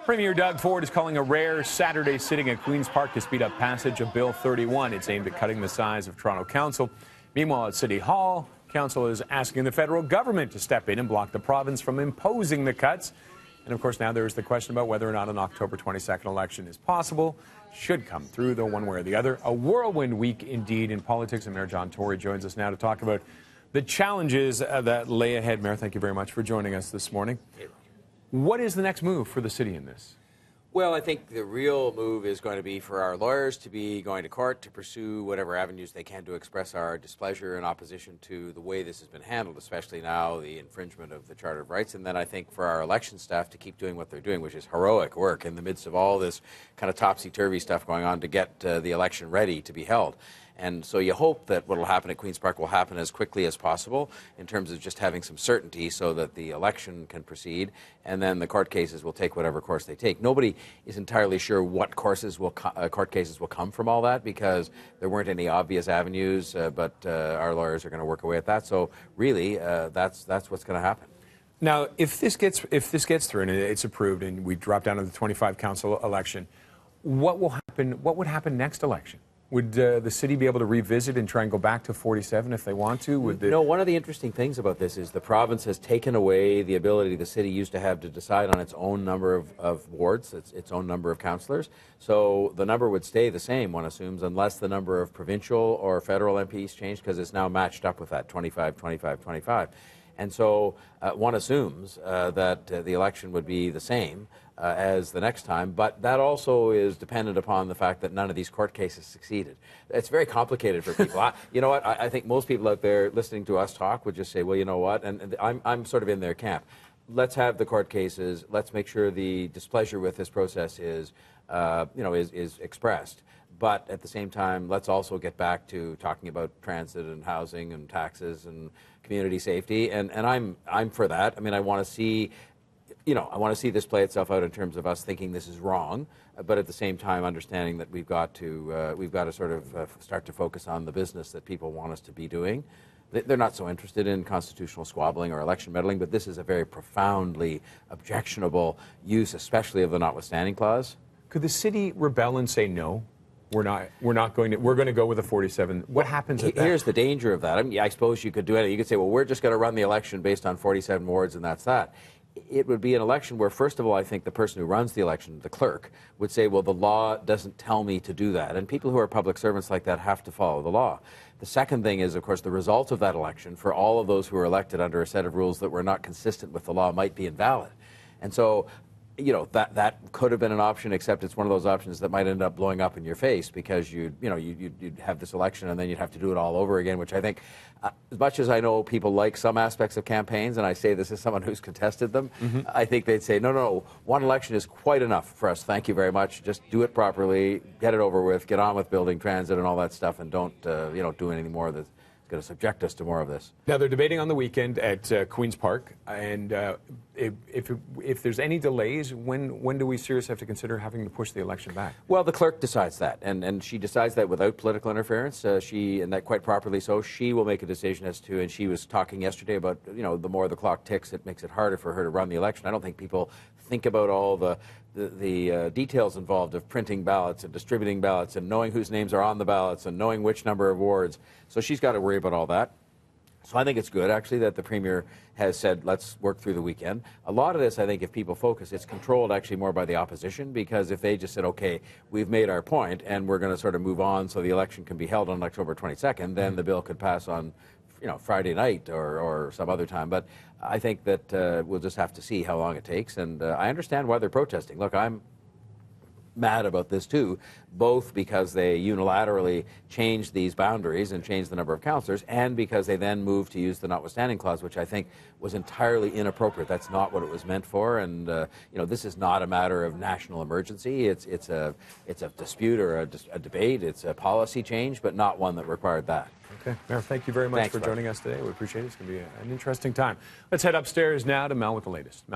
Premier Doug Ford is calling a rare Saturday sitting at Queen's Park to speed up passage of Bill 31. It's aimed at cutting the size of Toronto Council. Meanwhile, at City Hall, Council is asking the federal government to step in and block the province from imposing the cuts. And, of course, now there is the question about whether or not an October 22nd election is possible. Should come through, though, one way or the other. A whirlwind week, indeed, in politics. And Mayor John Tory joins us now to talk about the challenges that lay ahead. Mayor, thank you very much for joining us this morning. What is the next move for the city in this? Well, I think the real move is going to be for our lawyers to be going to court to pursue whatever avenues they can to express our displeasure and opposition to the way this has been handled, especially now the infringement of the Charter of Rights. And then I think for our election staff to keep doing what they're doing, which is heroic work in the midst of all this kind of topsy-turvy stuff going on to get the election ready to be held. And so you hope that what will happen at Queen's Park will happen as quickly as possible in terms of just having some certainty so that the election can proceed, and then the court cases will take whatever course they take. Nobody is entirely sure what court cases will come from all that, because there weren't any obvious avenues, but our lawyers are going to work away at that. So really, that's what's going to happen. Now, if this gets through and it's approved and we drop down to the 25 council election, what will happen? What would happen next election? Would the city be able to revisit and try and go back to 47 if they want to? No, one of the interesting things about this is the province has taken away the ability the city used to have to decide on its own number of wards, its own number of councillors. So the number would stay the same, one assumes, unless the number of provincial or federal MPs changed, because it's now matched up with that 25, 25, 25. And so one assumes that the election would be the same as the next time, but that also is dependent upon the fact that none of these court cases succeeded. It's very complicated for people. You know what? I think most people out there listening to us talk would just say, well, you know what? And I'm sort of in their camp. Let's have the court cases. Let's make sure the displeasure with this process is expressed. But at the same time, let's also get back to talking about transit and housing and taxes and community safety. And I'm for that. I mean, I want to see this play itself out in terms of us thinking this is wrong, but at the same time understanding that we've got to sort of start to focus on the business that people want us to be doing. They're not so interested in constitutional squabbling or election meddling, but this is a very profoundly objectionable use, especially of the notwithstanding clause. Could the city rebel and say no? We're going to go with a 47. What happens at that? Here's the danger of that. I mean, I suppose you could do it. You could say, well, we're just going to run the election based on 47 wards, and that's that. It would be an election where, first of all, I think the person who runs the election, the clerk, would say, well, the law doesn't tell me to do that. And people who are public servants like that have to follow the law. The second thing is, of course, the result of that election for all of those who are elected under a set of rules that were not consistent with the law might be invalid. And so, that could have been an option, except it's one of those options that might end up blowing up in your face, because you'd have this election and then you'd have to do it all over again, which I think, as much as I know people like some aspects of campaigns, and I say this as someone who's contested them, I think they'd say, no, one election is quite enough for us. Thank you very much. Just do it properly, get it over with, get on with building transit and all that stuff, and don't do any more of this. Going to subject us to more of this. Now, they're debating on the weekend at Queen's Park, and if there's any delays, when do we seriously have to consider having to push the election back? Well, the clerk decides that, and she decides that without political interference. And that quite properly so. She will make a decision as to, and she was talking yesterday about, the more the clock ticks, it makes it harder for her to run the election. I don't think people think about all the details involved of printing ballots and distributing ballots and knowing whose names are on the ballots and knowing which number of wards. So she's got to worry about all that. So I think it's good, actually, that the Premier has said, let's work through the weekend. A lot of this, I think, if people focus, it's controlled actually more by the opposition, because if they just said, okay, we've made our point and we're going to sort of move on so the election can be held on October 22nd, then the bill could pass on Friday night or some other time. But I think that we'll just have to see how long it takes. And I understand why they're protesting. Look, I'm mad about this too, both because they unilaterally changed these boundaries and changed the number of councillors, and because they then moved to use the notwithstanding clause, which I think was entirely inappropriate. That's not what it was meant for. And this is not a matter of national emergency. It's a dispute or a debate. It's a policy change, but not one that required that. Okay, Mayor, thank you very much for joining us today. We appreciate it. It's going to be an interesting time. Let's head upstairs now to Mel with the latest.